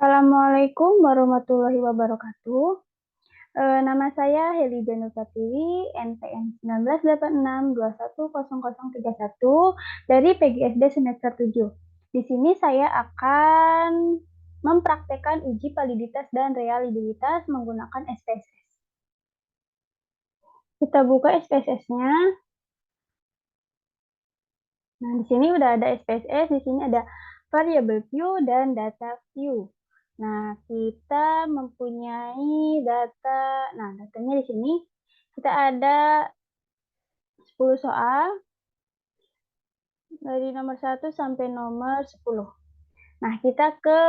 Assalamualaikum warahmatullahi wabarakatuh. Nama saya Heli Janusatiwi, NPM 1986210031 dari PGSD semester 7. Di sini saya akan mempraktekkan uji validitas dan reliabilitas menggunakan SPSS. Kita buka SPSS-nya. Nah, di sini udah ada SPSS, di sini ada variable view dan data view. Nah, kita mempunyai data. Nah, datanya di sini kita ada 10 soal dari nomor 1 sampai nomor 10. Nah, kita ke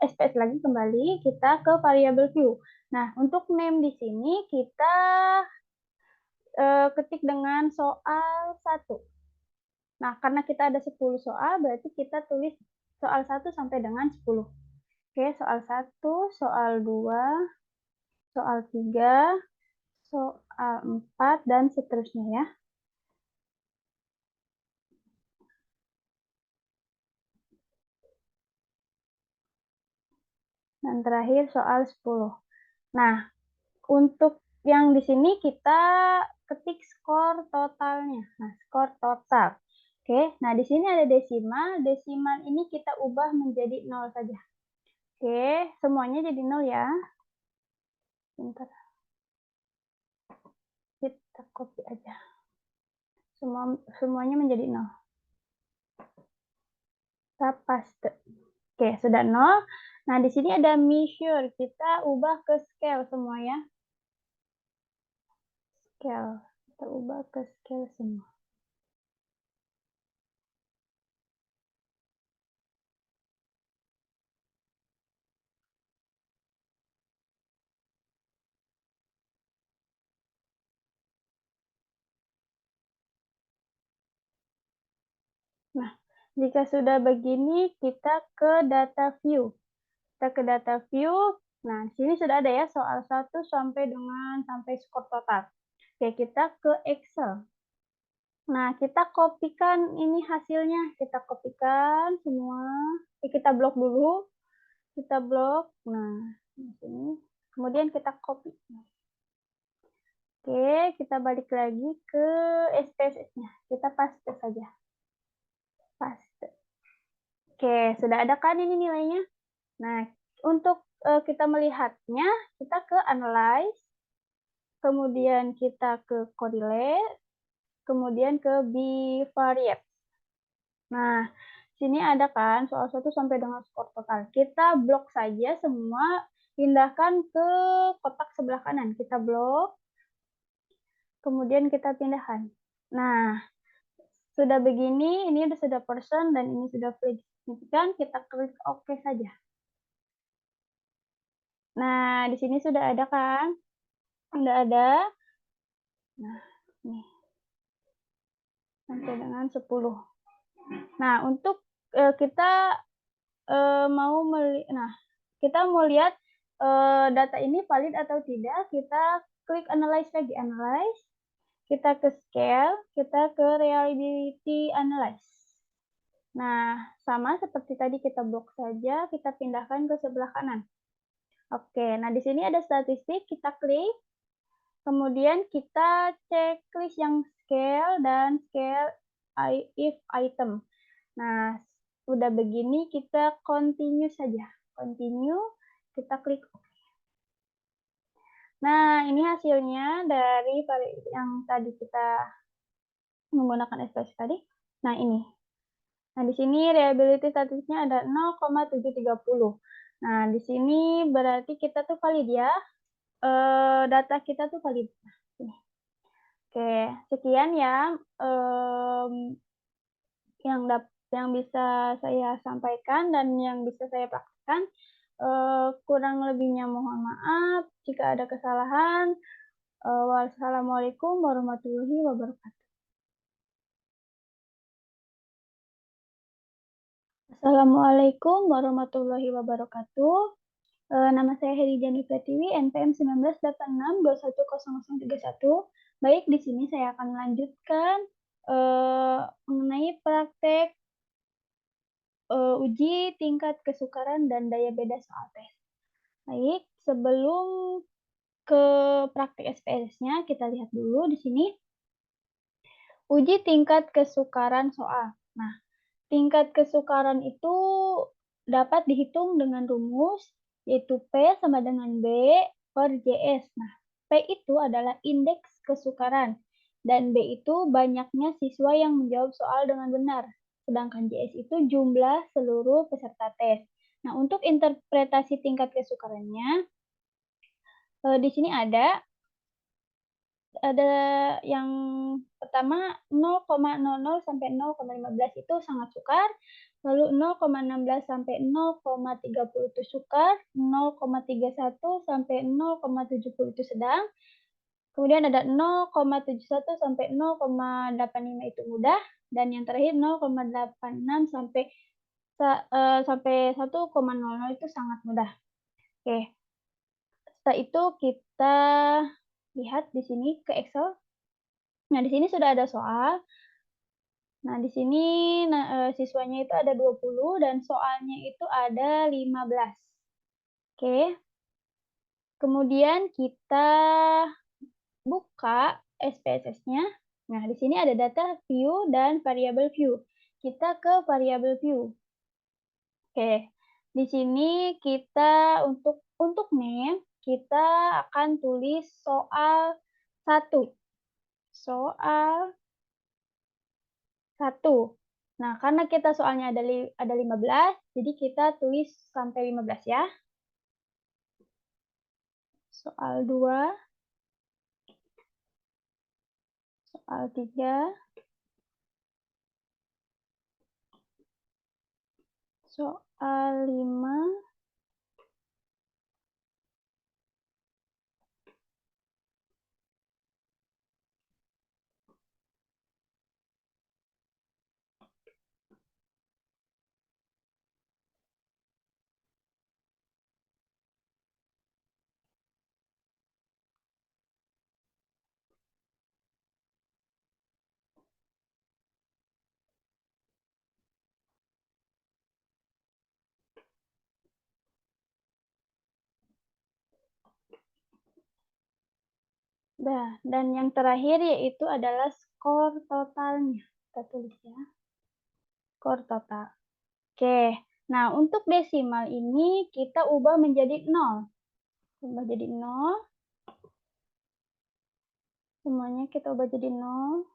SPS lagi kembali, kita ke variable view. Nah, untuk name di sini kita ketik dengan soal 1. Nah, karena kita ada 10 soal, berarti kita tulis soal 1 sampai dengan 10. Oke, soal 1, soal 2, soal 3, soal 4, dan seterusnya ya. Dan terakhir soal 10. Nah, untuk yang di sini kita ketik skor totalnya. Nah, skor total. Oke, nah di sini ada desimal. Desimal ini kita ubah menjadi 0 saja. Oke, semuanya jadi 0 ya. Bentar. Kita copy aja. Semuanya menjadi 0. Kita paste. Oke, sudah 0. Nah, di sini ada measure. Kita ubah ke scale semua ya. Scale. Kita ubah ke scale semua. Nah, jika sudah begini, kita ke data view. Kita ke data view. Nah, sini sudah ada ya soal 1 sampai skor total. Oke, kita ke Excel. Nah, kita kopikan ini hasilnya. Kita kopikan semua. Oke, kita blok dulu. Kita blok. Nah, di sini. Kemudian kita copy. Oke, kita balik lagi ke SPSS-nya. Kita paste saja. Paste. Oke, sudah ada kan ini nilainya? Nah, untuk kita melihatnya, kita ke Analyze, kemudian kita ke Correlate, kemudian ke Bivariate. Nah, sini ada kan soal 1 sampai dengan skor total. Kita blok saja semua, pindahkan ke kotak sebelah kanan. Kita blok, kemudian kita pindahkan. Nah, sudah begini, ini sudah persen dan ini sudah signifikan, kita klik OK saja. Nah, di sini sudah ada kan? Sudah ada. Nah, nih. Sampai dengan 10. Nah, untuk kita kita mau lihat data ini valid atau tidak, kita klik analyze lagi, analyze. Kita ke scale, kita ke reliability analyze. Nah, sama seperti tadi kita blok saja, kita pindahkan ke sebelah kanan. Oke, nah di sini ada statistik, kita klik. Kemudian kita checklist yang scale dan scale if item. Nah, udah begini kita continue saja. Continue, kita klik OK. Nah, ini hasilnya dari yang tadi kita menggunakan SPS tadi. Nah, ini. Nah, di sini reliability statusnya ada 0,730. Nah, di sini berarti kita tuh valid ya. Data kita tuh valid. Oke, sekian ya yang bisa saya sampaikan dan yang bisa saya praktekkan. Kurang lebihnya mohon maaf jika ada kesalahan. Wassalamualaikum warahmatullahi wabarakatuh. Assalamualaikum warahmatullahi wabarakatuh. Nama saya Heri Jani Pratiwi, NPM 1986210031. Baik, di sini saya akan melanjutkan mengenai praktek uji tingkat kesukaran dan daya beda soal tes. Baik, sebelum ke praktik SPS-nya, kita lihat dulu di sini. Uji tingkat kesukaran soal. Nah, tingkat kesukaran itu dapat dihitung dengan rumus, yaitu P sama dengan B per JS. Nah, P itu adalah indeks kesukaran, dan B itu banyaknya siswa yang menjawab soal dengan benar, sedangkan JS itu jumlah seluruh peserta tes. Nah, untuk interpretasi tingkat kesukarannya, di sini ada yang pertama 0,00 sampai 0,15 itu sangat sukar, lalu 0,16 sampai 0,30 itu sukar, 0,31 sampai 0,70 itu sedang, kemudian ada 0,71 sampai 0,85 itu mudah, dan yang terakhir 0,86 sampai 1,00 itu sangat mudah. Oke, setelah itu kita lihat di sini ke Excel. Nah, di sini sudah ada soal. Nah, di sini siswanya itu ada 20 dan soalnya itu ada 15. Oke. Kemudian kita buka SPSS-nya. Nah, di sini ada data view dan variable view. Kita ke variable view. Oke. Di sini kita untuk name kita akan tulis soal 1. Soal 1. Nah, karena kita soalnya ada 15, jadi kita tulis sampai 15 ya. Soal 2, soal 3, soal 5, dan yang terakhir yaitu adalah skor totalnya. Kita tulis ya, skor total. Oke, nah untuk desimal ini kita ubah menjadi 0. Ubah jadi 0. Semuanya kita ubah jadi 0.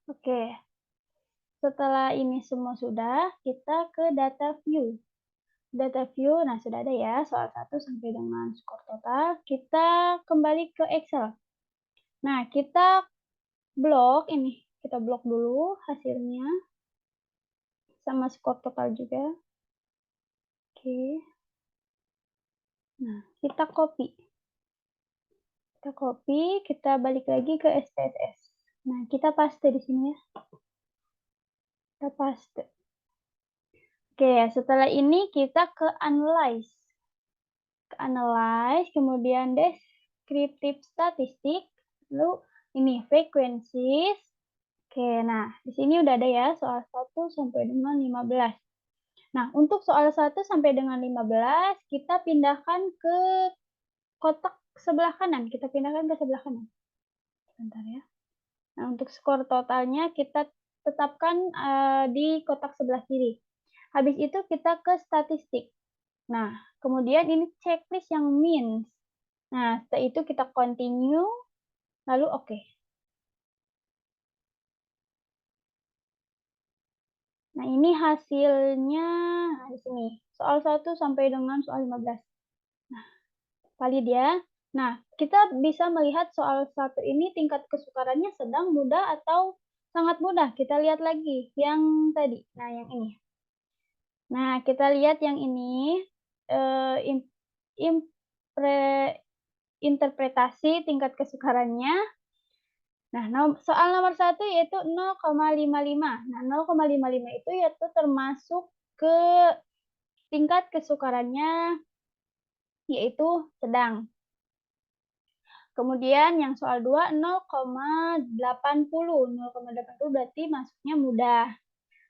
Oke, setelah ini semua sudah, kita ke data view. Data view, nah sudah ada ya, soal 1 sampai dengan skor total. Kita kembali ke Excel. Nah, kita blok dulu hasilnya, sama skor total juga. Oke. Nah, kita copy. Kita balik lagi ke SPSS. Nah, kita paste di sini ya. Kita paste. Oke, setelah ini kita ke analyze. Kemudian descriptive statistik, lalu ini frequencies. Oke, nah di sini udah ada ya soal 1 sampai dengan 15. Nah, untuk soal 1 sampai dengan 15, kita pindahkan ke kotak sebelah kanan. Kita pindahkan ke sebelah kanan. Sebentar ya. Nah, untuk skor totalnya kita tetapkan di kotak sebelah kiri. Habis itu kita ke statistik. Nah, kemudian ini checklist yang means. Nah, setelah itu kita continue, lalu oke. Nah, ini hasilnya di sini. Soal 1 sampai dengan soal 15. Nah, valid ya. Nah, kita bisa melihat soal 1 ini tingkat kesukarannya sedang, mudah, atau sangat mudah. Kita lihat lagi yang tadi. Nah, yang ini. Nah, kita lihat yang ini, eee, im impre interpretasi tingkat kesukarannya. Nah, soal nomor 1 yaitu 0,55. Nah, 0,55 itu yaitu termasuk ke tingkat kesukarannya yaitu sedang. Kemudian yang soal 2 0,80. 0,80 berarti masuknya mudah.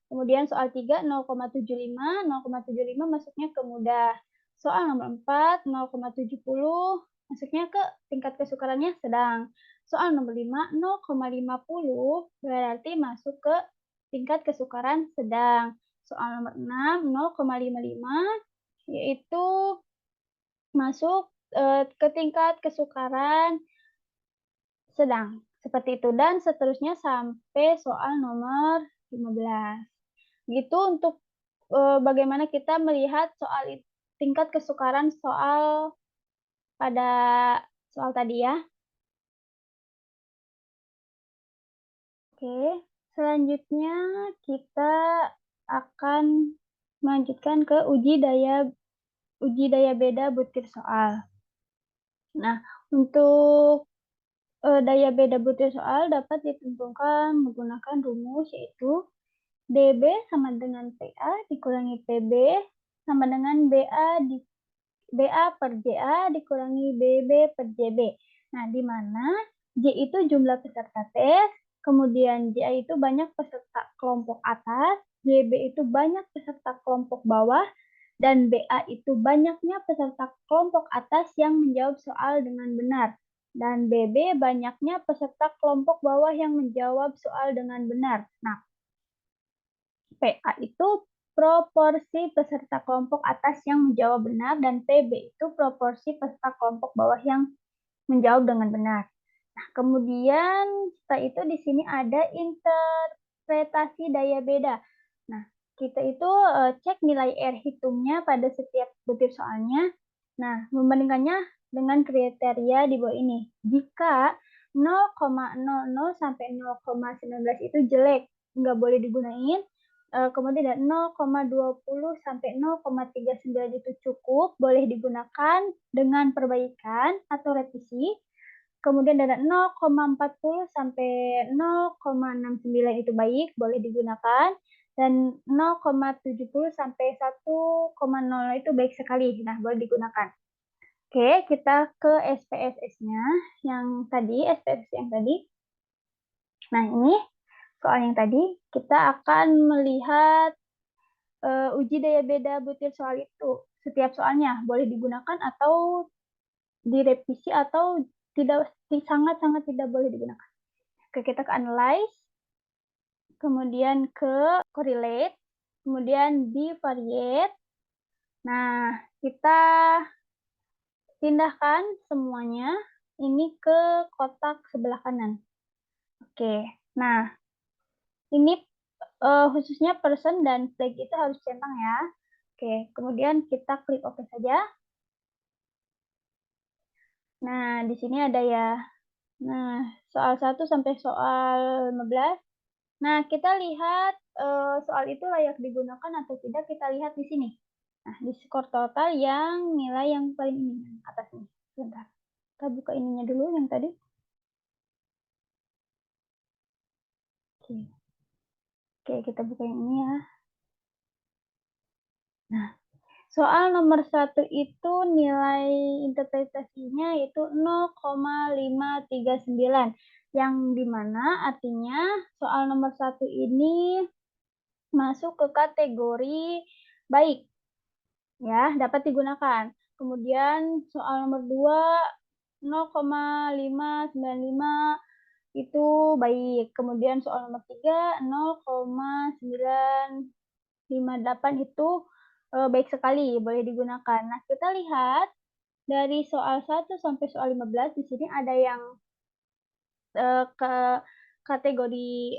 Kemudian soal 3 0,75. 0,75 masuknya ke mudah. Soal nomor 4 0,70 masuknya ke tingkat kesukarannya sedang. Soal nomor 5 0,50 berarti masuk ke tingkat kesukaran sedang. Soal nomor 6 0,55 yaitu masuk ke tingkat kesukaran sedang. Seperti itu dan seterusnya sampai soal nomor 15. Gitu untuk bagaimana kita melihat soal tingkat kesukaran soal pada soal tadi ya. Oke, selanjutnya kita akan melanjutkan ke uji daya beda butir soal. Nah, untuk daya beda butir soal dapat ditentukan menggunakan rumus yaitu DB sama dengan PA dikurangi PB sama dengan BA per JA dikurangi BB per JB. Nah, di mana J itu jumlah peserta tes, kemudian JA itu banyak peserta kelompok atas, JB itu banyak peserta kelompok bawah, dan BA itu banyaknya peserta kelompok atas yang menjawab soal dengan benar. Dan BB banyaknya peserta kelompok bawah yang menjawab soal dengan benar. Nah, PA itu proporsi peserta kelompok atas yang menjawab benar dan PB itu proporsi peserta kelompok bawah yang menjawab dengan benar. Nah, kemudian setelah itu di sini ada interpretasi daya beda. Nah, kita itu cek nilai R hitungnya pada setiap butir soalnya. Nah, membandingkannya dengan kriteria di bawah ini. Jika 0,00 sampai 0,19 itu jelek, nggak boleh digunain. Kemudian dari 0,20 sampai 0,39 itu cukup, boleh digunakan dengan perbaikan atau revisi. Kemudian dari 0,40 sampai 0,69 itu baik, boleh digunakan. Dan 0,70 sampai 1,0 itu baik sekali, nah boleh digunakan. Oke, kita ke SPSS-nya yang tadi, SPSS yang tadi. Nah, ini soal yang tadi, kita akan melihat uji daya beda butir soal itu. Setiap soalnya boleh digunakan atau direvisi atau tidak, sangat-sangat tidak boleh digunakan. Oke, kita ke analyze, kemudian ke correlate, kemudian bivariate. Nah, kita pindahkan semuanya ini ke kotak sebelah kanan. Oke, nah ini khususnya person dan flag itu harus centang ya. Oke, kemudian kita klik OK saja. Nah, di sini ada ya. Nah, soal 1 sampai soal 15. Nah, kita lihat soal itu layak digunakan atau tidak, kita lihat di sini. Nah, di skor total yang nilai yang paling ini, atas ini. Sebentar. Kita buka ininya dulu yang tadi. Oke. Oke, kita buka yang ini ya. Nah, soal nomor 1 itu nilai interpretasinya yaitu 0,539. Yang dimana artinya soal nomor 1 ini masuk ke kategori baik. Ya, dapat digunakan. Kemudian soal nomor 2 0,595 itu baik. Kemudian soal nomor 3 0,958 itu baik sekali, boleh digunakan. Nah, kita lihat dari soal 1 sampai soal 15 di sini ada yang ke kategori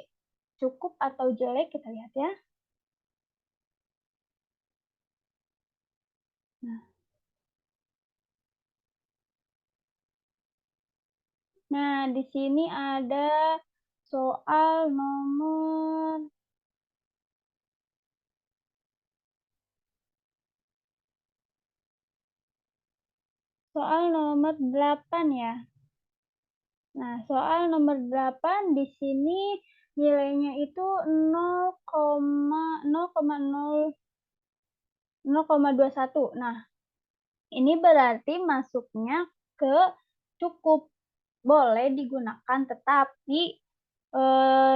cukup atau jelek, kita lihat ya. Nah, di sini ada soal nomor 8 ya. Nah, soal nomor 8 di sini nilainya itu 0,21. Nah, ini berarti masuknya ke cukup, boleh digunakan tetapi,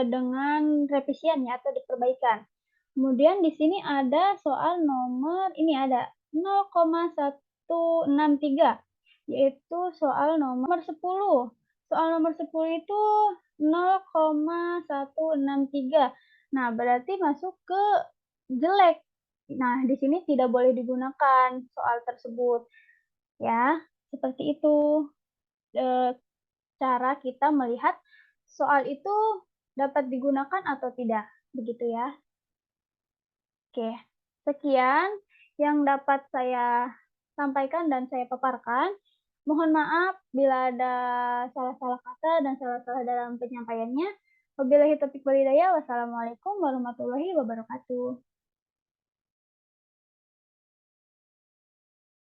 dengan revisian ya atau diperbaikan. Kemudian di sini ada soal nomor ini ada 0,163, yaitu soal nomor 10. Soal nomor 10 itu 0,163. Nah, berarti masuk ke jelek. Nah, di sini tidak boleh digunakan soal tersebut, ya. Seperti itu, eee, cara kita melihat soal itu dapat digunakan atau tidak, begitu ya. Oke, sekian yang dapat saya sampaikan dan saya paparkan. Mohon maaf bila ada salah-salah kata dan salah-salah dalam penyampaiannya. Wabillahi taufiq wal hidayah. Wassalamualaikum warahmatullahi wabarakatuh.